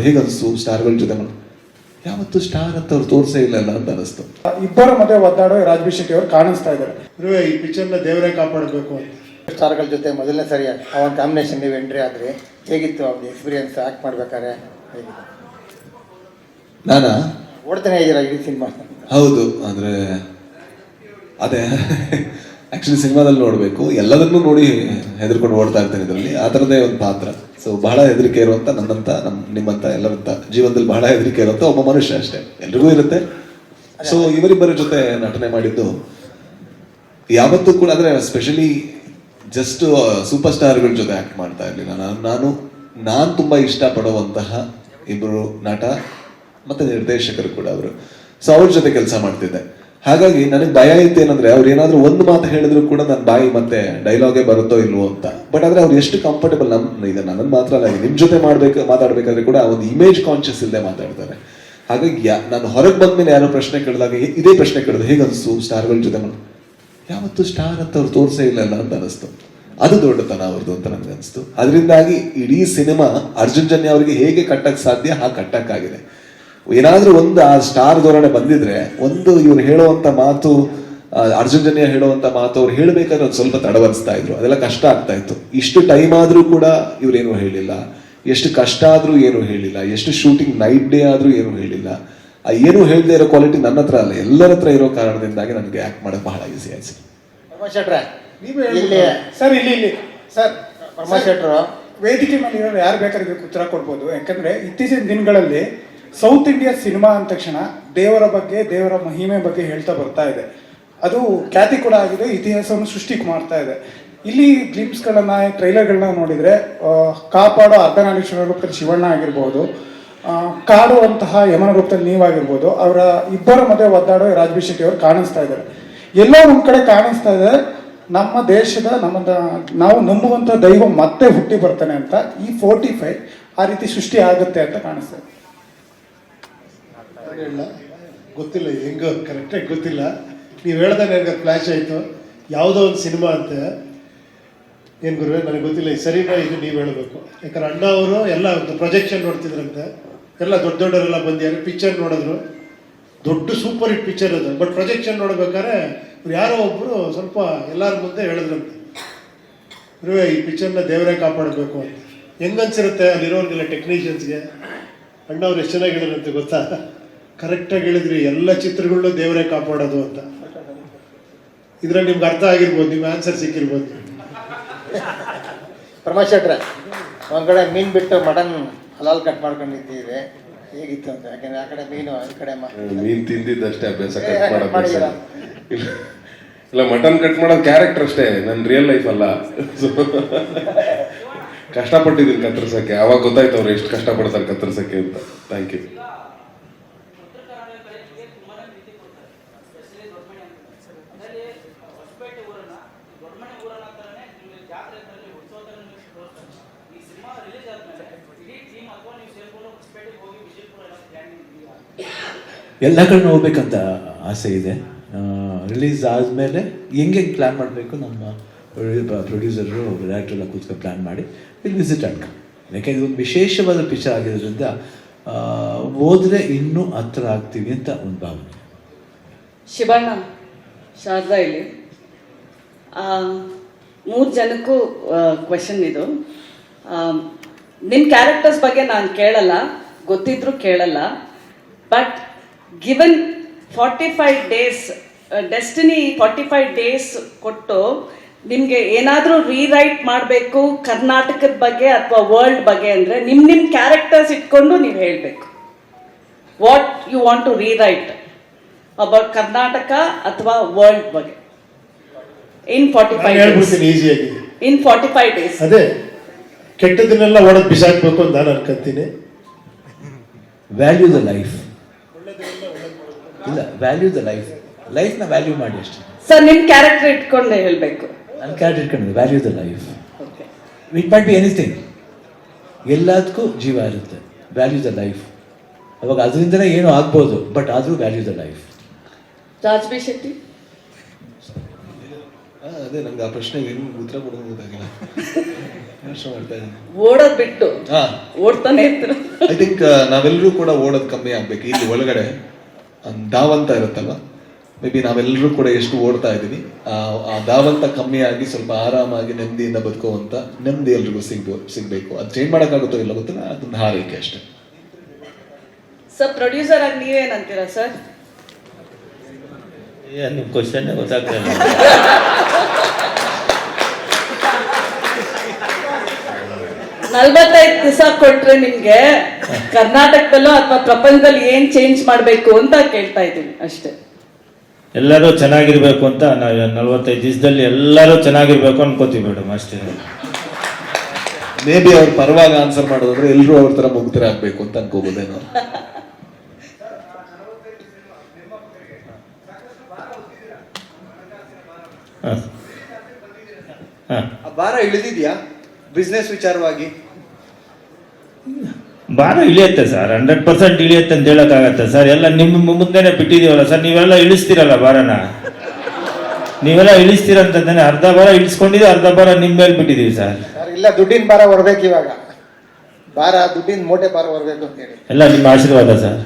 ಹೇಗೆ ಅನಿಸ್ತು ಸ್ಟಾರ್ಗಳ ಜೊತೆ ಯಾವತ್ತು ಸ್ಟಾರ್ ಅಂತ ಅವ್ರು ತೋರಿಸೇ ಇಲ್ಲ ಅಂತ ಅನಿಸ್ತು. ಇಬ್ಬರ ಮಧ್ಯೆ ಒದ್ದಾಡೋ ರಾಜ್ಬಿ ಶೆಟ್ಟಿ ಅವರು ಕಾಣಿಸ್ತಾ ಇದ್ದಾರೆ. ಈ ಪಿಕ್ಚರ್ನ ದೇವರೇ ಕಾಪಾಡಬೇಕು ಅಂತ ಸ್ಟಾರ್ಗಳ ಜೊತೆ ಮೊದಲನೇ ಸರಿ ಆ ಒಂದು ಕಾಂಬಿನೇಷನ್ ನೀವು ಎಂಟ್ರಿ ಆದರೆ ಹೇಗಿತ್ತು ಅವ್ರಿಗೆ ಎಕ್ಸ್ಪೀರಿಯನ್ಸ್ ಆ್ಯಕ್ಟ್ ಮಾಡ್ಬೇಕಾದ್ರೆ? ನಾನಾ ಓಡ್ತಾನೆ ಇದ್ದೀರಾ ಇಡೀ ಸಿನಿಮಾ? ಹೌದು, ಅಂದರೆ ಅದೇ ಆ್ಯಕ್ಚುಲಿ ಸಿನಿಮಾದಲ್ಲಿ ನೋಡಬೇಕು, ಎಲ್ಲದನ್ನೂ ನೋಡಿ ಹೆದರ್ಕೊಂಡು ಓಡ್ತಾ ಇರ್ತೇನೆ ಇದರಲ್ಲಿ. ಆ ಥರದೇ ಒಂದು ಪಾತ್ರ. ಸೊ ಬಹಳ ಹೆದರಿಕೆ ಇರುವಂಥ ನನ್ನಂಥ ನಿಮ್ಮಂಥ ಎಲ್ಲರಂಥ ಜೀವನದಲ್ಲಿ ಬಹಳ ಹೆದರಿಕೆ ಇರುವಂಥ ಒಬ್ಬ ಮನುಷ್ಯ ಅಷ್ಟೇ, ಎಲ್ರಿಗೂ ಇರುತ್ತೆ. ಸೊ ಇವರಿಬ್ಬರ ಜೊತೆ ನಟನೆ ಮಾಡಿದ್ದು ಯಾವತ್ತೂ ಕೂಡ, ಅಂದರೆ ಸ್ಪೆಷಲಿ ಜಸ್ಟ್ ಸೂಪರ್ ಸ್ಟಾರ್ಗಳ ಜೊತೆ ಆ್ಯಕ್ಟ್ ಮಾಡ್ತಾ ಇರಲಿಲ್ಲ. ನಾನು ತುಂಬ ಇಷ್ಟಪಡುವಂತಹ ಇಬ್ಬರು ನಟ ಮತ್ತು ನಿರ್ದೇಶಕರು ಕೂಡ ಅವರು. ಸೊ ಅವ್ರ ಜೊತೆ ಕೆಲಸ ಮಾಡ್ತಿದ್ದೆ. ಹಾಗಾಗಿ ನನಗೆ ಭಯ ಇತ್ತು ಏನಂದ್ರೆ ಅವ್ರು ಏನಾದ್ರು ಒಂದು ಮಾತು ಹೇಳಿದ್ರು ಕೂಡ ನನ್ನ ಬಾಯಿ ಮತ್ತೆ ಡೈಲಾಗೇ ಬರುತ್ತೋ ಇಲ್ವೋ ಅಂತ. ಬಟ್ ಆದ್ರೆ ಅವ್ರು ಎಷ್ಟು ಕಂಫರ್ಟೇಬಲ್, ಈಗ ನನ್ನ ಮಾತ್ರ ಅಲ್ಲ, ನಿಮ್ ಜೊತೆ ಮಾತಾಡ್ಬೇಕಾದ್ರೆ ಕೂಡ ಒಂದು ಇಮೇಜ್ ಕಾನ್ಶಿಯಸ್ ಇಲ್ಲದೆ ಮಾತಾಡ್ತಾರೆ. ಹಾಗಾಗಿ ನಾನು ಹೊರಗೆ ಬಂದ್ಮೇಲೆ ಯಾರೋ ಪ್ರಶ್ನೆ ಕೇಳಿದಾಗ ಇದೇ ಪ್ರಶ್ನೆ ಕೇಳಿದ್ರು, ಹೇಗೆ ಅನಿಸ್ತು ಸ್ಟಾರ್ಗಳ ಜೊತೆ ಯಾವತ್ತು ಸ್ಟಾರ್ ಅಂತ ಅವ್ರು ತೋರಿಸೇ ಇಲ್ಲ ಅಂತ ಅನಿಸ್ತು. ಅದು ದೊಡ್ಡತನ ಅವ್ರದ್ದು ಅಂತ ನನಗೆ ಅನಿಸ್ತು. ಅದರಿಂದಾಗಿ ಇಡೀ ಸಿನಿಮಾ ಅರ್ಜುನ್ ಜನ್ಯ ಅವರಿಗೆ ಹೇಗೆ ಕಟ್ಟಕ್ಕೆ ಸಾಧ್ಯ ಹಾಗೆ ಕಟ್ಟಕ್ಕಾಗಿದೆ. ಏನಾದ್ರೂ ಒಂದು ಆ ಸ್ಟಾರ್ ಧೋರಣೆ ಬಂದಿದ್ರೆ, ಒಂದು ಇವ್ರು ಹೇಳುವಂತ ಮಾತು, ಅರ್ಜುನ್ ಜನ್ಯ ಹೇಳುವಂತ ಮಾತು ಅವ್ರು ಹೇಳ್ಬೇಕಾದ್ರೆ ಒಂದು ಸ್ವಲ್ಪ ತಡವರಿಸ್ತಾ ಇದ್ರು, ಅದೆಲ್ಲ ಕಷ್ಟ ಆಗ್ತಾ ಇತ್ತು. ಇಷ್ಟು ಟೈಮ್ ಆದ್ರೂ ಕೂಡ ಇವ್ರೇನು ಹೇಳಿಲ್ಲ, ಎಷ್ಟು ಕಷ್ಟ ಆದ್ರೂ ಏನು ಹೇಳಿಲ್ಲ, ಎಷ್ಟು ಶೂಟಿಂಗ್ ನೈಟ್ ಡೇ ಆದ್ರೂ ಏನು ಹೇಳಿಲ್ಲ. ಏನು ಹೇಳದೆ ಇರೋ ಕ್ವಾಲಿಟಿ ನನ್ನ ಹತ್ರ ಅಲ್ಲ, ಎಲ್ಲರ ಹತ್ರ ಇರೋ ಕಾರಣದಿಂದಾಗಿ ನನಗೆ ಆಕ್ಟ್ ಮಾಡೋದು ಬಹಳ ಈಸಿ ಆಯ್ತು. ಸರ್ ಇಲ್ಲಿ ಸರ್ ಶೆಟ್ರು ವೇದಿಕೆ ಮೇಲೆ ಇರೋರು ಯಾರು ಬೇಕಾದ್ರೆ ಉತ್ತರ ಕೊಡ್ಬೋದು. ಯಾಕಂದ್ರೆ ಇತ್ತೀಚಿನ ದಿನಗಳಲ್ಲಿ ಸೌತ್ ಇಂಡಿಯಾ ಸಿನಿಮಾ ಅಂದ ತಕ್ಷಣ ದೇವರ ಬಗ್ಗೆ, ದೇವರ ಮಹಿಮೆ ಬಗ್ಗೆ ಹೇಳ್ತಾ ಬರ್ತಾ ಇದೆ. ಅದು ಖ್ಯಾತಿ ಕೂಡ ಆಗಿದೆ, ಇತಿಹಾಸವನ್ನು ಸೃಷ್ಟಿ ಮಾಡ್ತಾ ಇದೆ. ಇಲ್ಲಿ ಗ್ಲಿಮ್ಸ್ಗಳನ್ನ, ಟ್ರೈಲರ್ಗಳನ್ನ ನೋಡಿದ್ರೆ ಕಾಪಾಡೋ ಅರ್ಧನಾರೀಶ್ವರ ರೂಪದಲ್ಲಿ ಶಿವಣ್ಣ ಆಗಿರ್ಬೋದು, ಕಾಡುವಂತಹ ಯಮನ ರೂಪದಲ್ಲಿ ನೀವಾಗಿರ್ಬೋದು, ಅವರ ಇಬ್ಬರ ಮಧ್ಯೆ ಒದ್ದಾಡೋ ರಾಜ್ಬಿ ಶೆಟ್ಟಿ ಅವರು ಕಾಣಿಸ್ತಾ ಇದ್ದಾರೆ. ಎಲ್ಲೋ ಒಂದ್ ಕಡೆ ಕಾಣಿಸ್ತಾ ಇದೆ ನಮ್ಮ ದೇಶದ ನಾವು ನಂಬುವಂತ ದೈವ ಮತ್ತೆ ಹುಟ್ಟಿ ಬರ್ತಾನೆ ಅಂತ. ಈ 45 ಆ ರೀತಿ ಸೃಷ್ಟಿ ಆಗುತ್ತೆ ಅಂತ ಕಾಣಿಸ್ತದೆ. ಗೊತ್ತಿಲ್ಲ, ಹೆಂಗೋ ಕರೆಕ್ಟಾಗಿ ಗೊತ್ತಿಲ್ಲ. ನೀವು ಹೇಳ್ದಾಗ ನನಗೆ ಫ್ಲ್ಯಾಶ್ ಆಯಿತು, ಯಾವುದೋ ಒಂದು ಸಿನಿಮಾ ಅಂತ. ಏನು ಗುರುವೇ ನನಗೆ ಗೊತ್ತಿಲ್ಲ, ಈ ಸರಿನಾ ಇದು ನೀವು ಹೇಳಬೇಕು. ಯಾಕಂದ್ರೆ ಅಣ್ಣ ಅವರು ಎಲ್ಲ ಪ್ರೊಜೆಕ್ಷನ್ ನೋಡ್ತಿದ್ರಂತೆ, ಎಲ್ಲ ದೊಡ್ಡವರೆಲ್ಲ ಬಂದಿದ್ದಾರೆ, ಪಿಕ್ಚರ್ ನೋಡಿದ್ರು, ದೊಡ್ಡ ಸೂಪರ್ ಹಿಟ್ ಪಿಕ್ಚರ್ ಅದು. ಬಟ್ ಪ್ರೊಜೆಕ್ಷನ್ ನೋಡ್ಬೇಕಾದ್ರೆ ಇವ್ರು ಯಾರೋ ಒಬ್ಬರು ಸ್ವಲ್ಪ ಎಲ್ಲರ ಮುಂದೆ ಹೇಳಿದ್ರಂತೆ, ಗುರುವೇ ಈ ಪಿಕ್ಚರ್ನ ದೇವರೇ ಕಾಪಾಡಬೇಕು ಅಂತ. ಹೆಂಗನ್ಸಿರುತ್ತೆ ಅಲ್ಲಿರೋರಿಗೆಲ್ಲ ಟೆಕ್ನಿಷಿಯನ್ಸ್ಗೆ. ಅಣ್ಣ ಅವ್ರು ಎಷ್ಟು ಚೆನ್ನಾಗಿ ಹೇಳಿದ್ರಂತೆ ಗೊತ್ತಾ, ಕರೆಕ್ಟಾಗಿ ಹೇಳಿದ್ರಿ, ಎಲ್ಲ ಚಿತ್ರಗಳನ್ನೂ ದೇವರೇ ಕಾಪಾಡೋದು ಅಂತ. ಇದ್ರಲ್ಲಿ ನಿಮ್ಗೆ ಅರ್ಥ ಆಗಿರ್ಬೋದು, ನಿಮ್ಮ ಆನ್ಸರ್ ಸಿಕ್ಕಿರ್ಬೋದು. ಪ್ರಮೋದ್ ಶೆಟ್ರೆ, ಒಂದ್ ಕಡೆ ಮೀನ್ ಬಿಟ್ಟು ಮಟನ್ ಹಲಾಲ್ ಕಟ್ ಮಾಡ್ಕೊಂಡಿದ್ದೀವಿ, ಹೇಗಿತ್ತು ಅಂತ? ಯಾಕಂದ್ರೆ ಆ ಕಡೆ ಮೀನು, ಈ ಕಡೆ ಮೀನ್ ತಿಂದಿದ್ದಷ್ಟೇ ಅಭ್ಯಾಸ, ಕಟ್ ಮಾಡೋದು ಇಲ್ಲ. ಮಟನ್ ಕಟ್ ಮಾಡೋದು ಕ್ಯಾರೆಕ್ಟರ್ ಅಷ್ಟೇ, ನನ್ನ ರಿಯಲ್ ಲೈಫ್ ಅಲ್ಲ. ಕಷ್ಟಪಟ್ಟಿದ್ದೀನಿ ಕತ್ತರಿಸಕ್ಕೆ, ಅವಾಗ ಗೊತ್ತಾಯ್ತು ಅವ್ರು ಎಷ್ಟು ಕಷ್ಟಪಡ್ತಾರೆ ಕತ್ತರಿಸಕ್ಕೆ ಅಂತ. Thank you. ಎಲ್ಲ ಕಡೆ ಹೋಗ್ಬೇಕಂತ ಆಸೆ ಇದೆ. ರಿಲೀಸ್ ಆದಮೇಲೆ ಹೆಂಗೆ ಪ್ಲ್ಯಾನ್ ಮಾಡಬೇಕು, ನಮ್ಮ ಪ್ರೊಡ್ಯೂಸರು, ಡೈರೆಕ್ಟರ್ ಎಲ್ಲ ಕೂತ್ಕೊಂಡು ಪ್ಲ್ಯಾನ್ ಮಾಡಿ ವಿಲ್ ವಿಸಿಟ್ ಅಂಡ್ ಕಮ್. ಯಾಕೆಂದರೆ ಇದೊಂದು ವಿಶೇಷವಾದ ಪಿಕ್ಚರ್ ಆಗಿರೋದ್ರಿಂದ ಹೋದರೆ ಇನ್ನೂ ಹತ್ರ ಆಗ್ತೀವಿ ಅಂತ ಒಂದು ಭಾವನೆ. ಶಿವಣ್ಣ, ಶಾರದಾ ಇಲ್ಲಿ 3 ಜನಕ್ಕೂ ಕ್ವೆಶನ್ ಇದು. ನಿಮ್ಮ ಕ್ಯಾರೆಕ್ಟರ್ಸ್ ಬಗ್ಗೆ ನಾನು ಕೇಳಲ್ಲ, ಗೊತ್ತಿದ್ರು ಕೇಳಲ್ಲ. But given 45 days, destiny 45 days ಕೊಟ್ಟು ನಿಮಗೆ ಏನಾದರೂ ರೀರೈಟ್ ಮಾಡಬೇಕು ಕರ್ನಾಟಕದ ಬಗ್ಗೆ ಅಥವಾ ವರ್ಲ್ಡ್ ಬಗ್ಗೆ ಅಂದರೆ ನಿಮ್ಮ ಕ್ಯಾರೆಕ್ಟರ್ಸ್ ಇಟ್ಕೊಂಡು ನೀವು ಹೇಳಬೇಕು. What you want to rewrite about Karnataka ಅಥವಾ ವರ್ಲ್ಡ್ ಬಗ್ಗೆ ಇನ್ 45 ಡೇಸ್. ಅದೇ ಕೆಟ್ಟದನ್ನೆಲ್ಲ ಒಡೆದು ಬಿಸಾಕ್ಬೇಕು ಅಂತ ನಾನು ಅನ್ಕೊಂತೀನಿ. ವ್ಯಾಲ್ಯೂ ದ ಲೈಫ್ ಇಲ್ಲ, ವ್ಯಾಲ್ಯೂ ದ ಲೈಫ್, ಲೈಫ್ನ ವ್ಯಾಲ್ಯೂ ಮಾಡಿ ಅಷ್ಟೇ. ಸರ್ ನಿಮ್ಮ ಕ್ಯಾರೆಕ್ಟರ್ ಇಟ್ಕೊಂಡೆ ಹೇಳಬೇಕು. ನನ್ನ ಕ್ಯಾರೆಕ್ಟರ್ ಇಟ್ಕೊಂಡು value the life. It might be anything, ಎಲ್ಲದಕ್ಕೂ ಜೀವ ಇರುತ್ತೆ. ವ್ಯಾಲ್ಯೂ ದ ಲೈಫ್, ಅವಾಗ ಅದರಿಂದನೇ ಏನೋ ಆಗ್ಬೋದು, ಬಟ್ ಆದರೂ value the life. Raj B Shetty, ಅದೇ ನಂಗೆ ಆ ಪ್ರಶ್ನೆಗೆ ಏನು ಉತ್ತರ ಕೊಡೋದು ಗೊತ್ತಾಗಿಲ್ಲ. ಯೋಚನೆ ಮಾಡ್ತಾ ಇದ್ದೀನಿ. ಓಡೋದ್ ಬಿಟ್ಟು ಹಾ, ಓಡ್ತಾನೆ ಇರ್ತೀರ. ಐ ಥಿಂಕ್ ನಾವೆಲ್ಲರೂ ಕೂಡ ಓಡೋದು ಕಮ್ಮಿ ಆಗ್ಬೇಕು. ಇಲ್ಲಿ ಒಳಗಡೆ ಧಾವಂತ ಇರುತ್ತಲ್ವ, ಮೇ ಬಿ ನಾವೆಲ್ಲರೂ ಕೂಡ ಎಷ್ಟು ಓಡ್ತಾ ಇದ್ದೀವಿ, ಆ ಧಾವಂತ ಕಮ್ಮಿ ಆಗಿ ಸ್ವಲ್ಪ ಆರಾಮಾಗಿ ನೆಮ್ಮದಿಯಿಂದ ಬದುಕುವಂತ ನೆಮ್ಮದಿ ಎಲ್ರಿಗೂ ಸಿಗ್ಬೇಕು. ಅದು ಚೇಂಜ್ ಮಾಡೋಕ್ಕಾಗುತ್ತೋ ಇಲ್ಲ ಗೊತ್ತಿಲ್ಲ, ಅದೊಂದು ಹಾರೈಕೆ ಅಷ್ಟೇ. ಸರ್ ಪ್ರೊಡ್ಯೂಸರ್ ಆಗಿ ನೀವೇನಂತೀರಾ ಸರ್? ನಿಮ್ಮ ಕ್ವಶನ್ನೇ ಗೊತ್ತಾಗ್ತಿಲ್ಲ. 45 ದಿವಸ ಕೊಟ್ರೆ ನಿಮ್ಗೆ ಕರ್ನಾಟಕದಲ್ಲೋ ಅಥವಾ ಪ್ರಪಂಚದಲ್ಲಿ ಏನ್ ಚೇಂಜ್ ಮಾಡ್ಬೇಕು ಅಂತ ಕೇಳ್ತಾ ಇದ್ದೀನಿ ಅಷ್ಟೇ. ಎಲ್ಲರೂ ಚೆನ್ನಾಗಿರ್ಬೇಕು ಅಂತ ನಾವು 45 ದಿವಸದಲ್ಲಿ ಎಲ್ಲರೂ ಚೆನ್ನಾಗಿರ್ಬೇಕು ಅನ್ಕೋತೀವಿ ಮೇಡಮ್, ಅಷ್ಟೇ. ಮೇ ಬಿ ಅವ್ರ ಪರವಾಗಿ ಆನ್ಸರ್ ಮಾಡೋದಂದ್ರೆ ಎಲ್ಲರೂ ಅವ್ರ ತರ ಮುಗ್ಧರಾಗಬೇಕು ಅಂತ ಅನ್ಕೋಬೋದೇನೋ. ಭಾರ ಇಳಿದಿದ್ಯಾ ಬಿಸ್ನೆಸ್ ವಿಚಾರವಾಗಿ? ಭಾರ ಇಳಿಯುತ್ತೆ ಸರ್, 100% ಇಳಿಯುತ್ತೆ ಅಂತ ಹೇಳೋಕ್ಕಾಗತ್ತೆ ಸರ್? ಎಲ್ಲ ನಿಮ್ಮ ಮುಂದೆನೆ ಬಿಟ್ಟಿದೀವಲ್ಲ ಸರ್, ನೀವೆಲ್ಲ ಇಳಿಸ್ತೀರಲ್ಲ ಭಾರನ, ನೀವೆಲ್ಲ ಇಳಿಸ್ತೀರಂತಾನೆ. ಅರ್ಧ ಭಾರ ಇಳಿಸ್ಕೊಂಡಿದ್ದೀವಿ, ಅರ್ಧ ಭಾರ ನಿಮ್ಮ ಮೇಲೆ ಬಿಟ್ಟಿದೀವಿ ಸರ್. ಇಲ್ಲ, ದುಡ್ಡಿನ ಭಾರ ಹೊರಬೇಕು ಇವಾಗ, ಭಾರ ದುಡ್ಡಿನ ಮೂಟೆ ಭಾರ ಹೊರಬೇಕು ಅಂತ ಹೇಳಿ. ಎಲ್ಲ ನಿಮ್ಮ ಆಶೀರ್ವಾದ ಸರ್.